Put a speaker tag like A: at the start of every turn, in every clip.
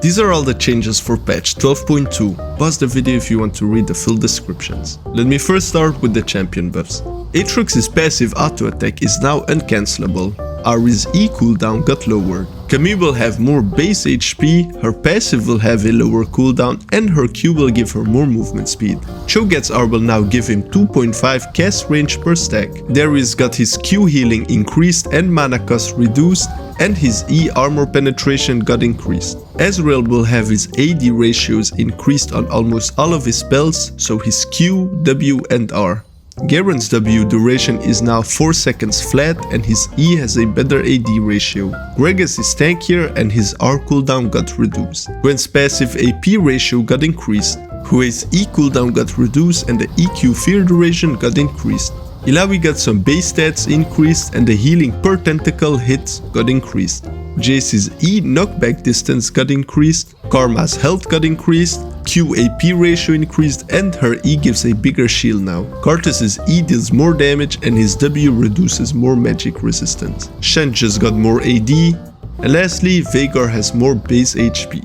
A: These are all the changes for patch 12.2. Pause the video if you want to read the full descriptions. Let me first start with the champion buffs. Aatrox's passive auto attack is now uncancellable. Ahri's E cooldown got lowered. Camille will have more base HP, her passive will have a lower cooldown, and her Q will give her more movement speed. Cho Gaths R will now give him 2.5 cast range per stack. Darius got his Q healing increased and mana cost reduced, and his E armor penetration got increased. Ezreal will have his AD ratios increased on almost all of his spells, so his Q, W and R. Garen's W duration is now 4 seconds flat and his E has a better AD ratio. Gragas is tankier and his R cooldown got reduced. Gwen's passive AP ratio got increased. Hwei's E cooldown got reduced and the EQ fear duration got increased. Illaoi got some base stats increased and the healing per tentacle hit got increased. Jace's E knockback distance got increased, Karma's health got increased, Q AP ratio increased and her E gives a bigger shield now. Karthus's E deals more damage and his W reduces more magic resistance. Shen just got more AD, and lastly Veigar has more base HP.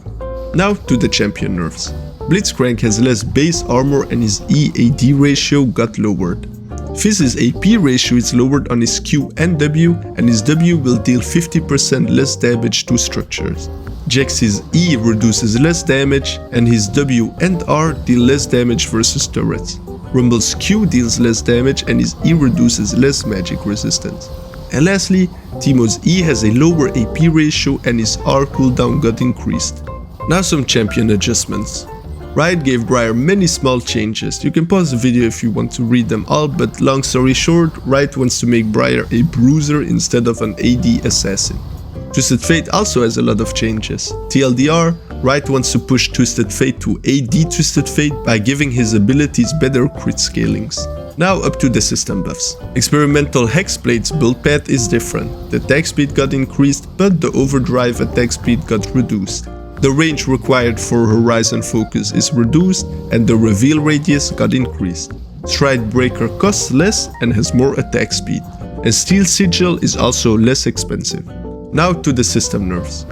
A: Now to the champion nerfs. Blitzcrank has less base armor and his E AD ratio got lowered. Fizz's AP ratio is lowered on his Q and W, and his W will deal 50% less damage to structures. Jax's E reduces less damage, and his W and R deal less damage versus turrets. Rumble's Q deals less damage and his E reduces less magic resistance. And lastly, Teemo's E has a lower AP ratio and his R cooldown got increased. Now some champion adjustments. Riot gave Briar many small changes. You can pause the video if you want to read them all, but long story short, Riot wants to make Briar a bruiser instead of an AD assassin. Twisted Fate also has a lot of changes. TLDR, Riot wants to push Twisted Fate to AD Twisted Fate by giving his abilities better crit scalings. Now up to the system buffs. Experimental Hexblade's build path is different. The attack speed got increased, but the overdrive attack speed got reduced. The range required for Horizon Focus is reduced and the reveal radius got increased. Stride Breaker costs less and has more attack speed. And Steel Sigil is also less expensive. Now to the system nerfs.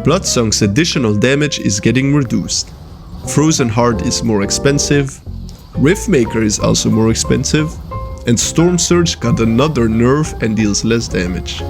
A: Bloodsong's additional damage is getting reduced. Frozen Heart is more expensive. Riftmaker is also more expensive. And Storm Surge got another nerf and deals less damage.